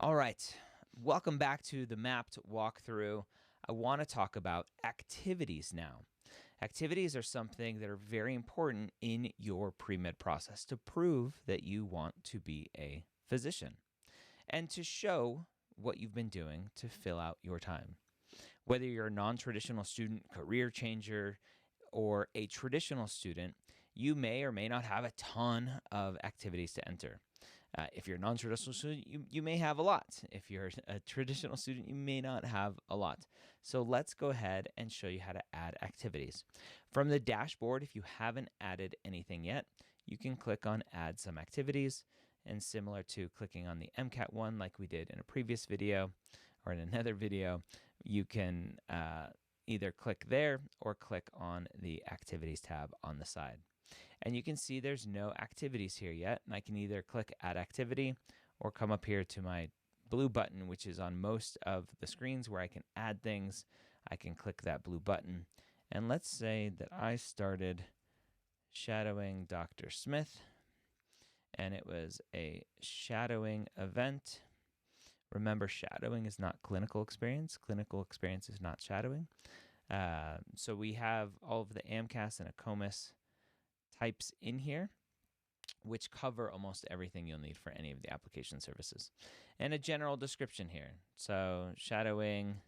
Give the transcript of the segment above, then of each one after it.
All right, welcome back to the Mapped walkthrough. I want to talk about activities now. Activities are something that are very important in your pre-med process to prove that you want to be a physician and to show what you've been doing to fill out your time. Whether you're a non-traditional student, career changer, or a traditional student, you may or may not have a ton of activities to enter. If you're a non-traditional student, you may have a lot. If you're a traditional student, you may not have a lot. So let's go ahead and show you how to add activities. From the dashboard, if you haven't added anything yet, you can click on Add Some Activities, and similar to clicking on the MCAT one like we did in a previous video or in another video, you can either click there or click on the Activities tab on the side. And you can see there's no activities here yet. And I can either click Add Activity or come up here to my blue button, which is on most of the screens where I can add things. I can click that blue button. And let's say that I started shadowing Dr. Smith, and it was a shadowing event. Remember, shadowing is not clinical experience. Clinical experience is not shadowing. So we have all of the AMCAS and ACOMAS types in here, which cover almost everything you'll need for any of the application services. And a general description here. So shadowing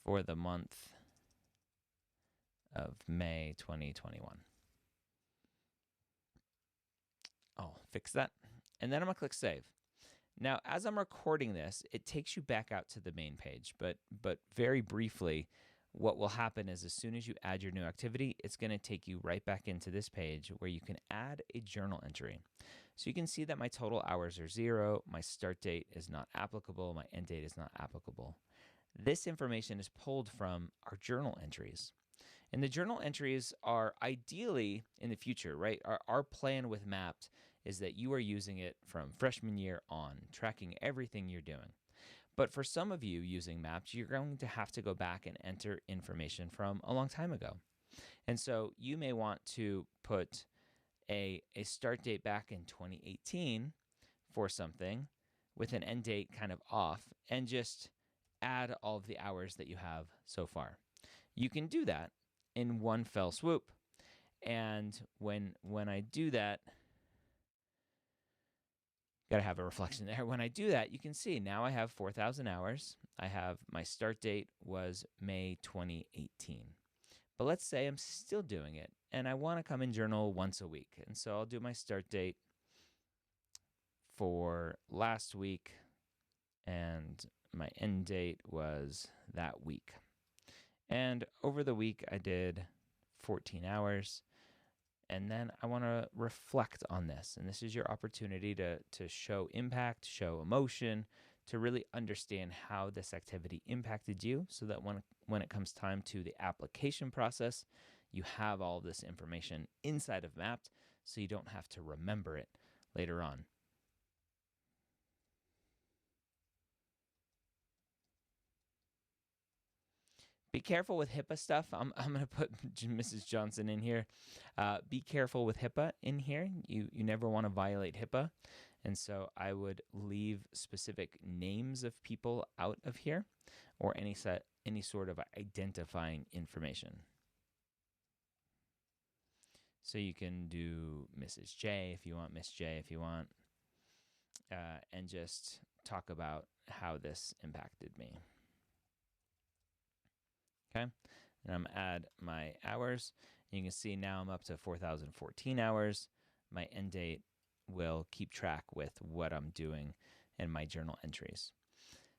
for the month of May 2021. I'll fix that. And then I'm gonna click save. Now, as I'm recording this, it takes you back out to the main page, but very briefly, what will happen is as soon as you add your new activity, it's going to take you right back into this page where you can add a journal entry. So you can see that my total hours are 0, my start date is not applicable, my end date is not applicable. This information is pulled from our journal entries. And the journal entries are ideally in the future, right? Our plan with Mapped is that you are using it from freshman year on, tracking everything you're doing. But for some of you using Mapped, you're going to have to go back and enter information from a long time ago. And so you may want to put a start date back in 2018 for something with an end date kind of off and just add all of the hours that you have so far. You can do that in one fell swoop. And when I do that, got to have a reflection there. When I do that, you can see now I have 4,000 hours. I have my start date was May 2018. But let's say I'm still doing it and I want to come in journal once a week. And so I'll do my start date for last week and my end date was that week. And over the week, I did 14 hours. And then I want to reflect on this. And this is your opportunity to show impact, show emotion, to really understand how this activity impacted you so that when it comes time to the application process, you have all this information inside of Mapped so you don't have to remember it later on. Be careful with HIPAA stuff. I'm going to put Mrs. Johnson in here. Be careful with HIPAA in here. You never want to violate HIPAA. And so I would leave specific names of people out of here or any sort of identifying information. So you can do Mrs. J if you want, Miss J if you want, and just talk about how this impacted me. Okay, and I'm gonna add my hours. You can see now I'm up to 4,014 hours. My end date will keep track with what I'm doing in my journal entries.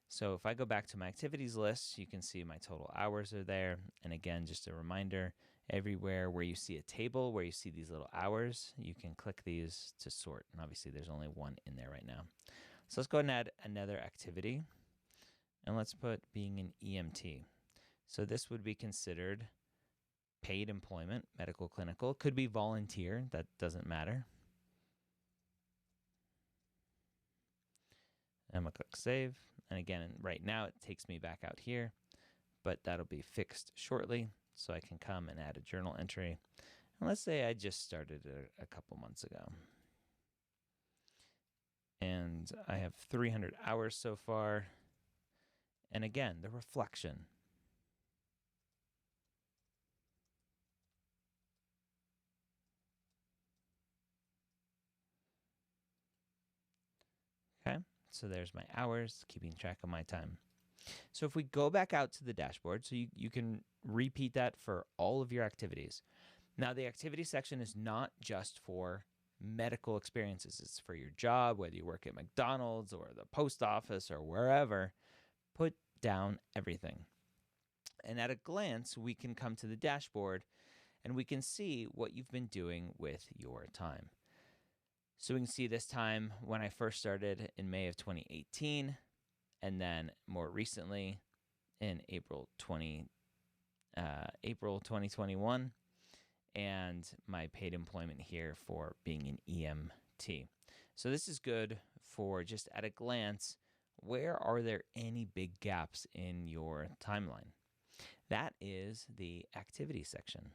So if I go back to my activities list, you can see my total hours are there. And again, just a reminder, everywhere where you see a table, where you see these little hours, you can click these to sort. And obviously there's only one in there right now. So let's go ahead and add another activity. And let's put being an EMT. So this would be considered paid employment, medical, clinical. Could be volunteer, that doesn't matter. I'm gonna click save. And again, right now it takes me back out here, but that'll be fixed shortly. So I can come and add a journal entry. And let's say I just started a couple months ago. And I have 300 hours so far. And again, the reflection. Okay, so there's my hours, keeping track of my time. So if we go back out to the dashboard, so you can repeat that for all of your activities. Now, the activity section is not just for medical experiences. It's for your job, whether you work at McDonald's or the post office or wherever. Put down everything. And at a glance, we can come to the dashboard and we can see what you've been doing with your time. So we can see this time when I first started in May of 2018, and then more recently in April 2021, and my paid employment here for being an EMT. So this is good for just at a glance, where are there any big gaps in your timeline? That is the activity section.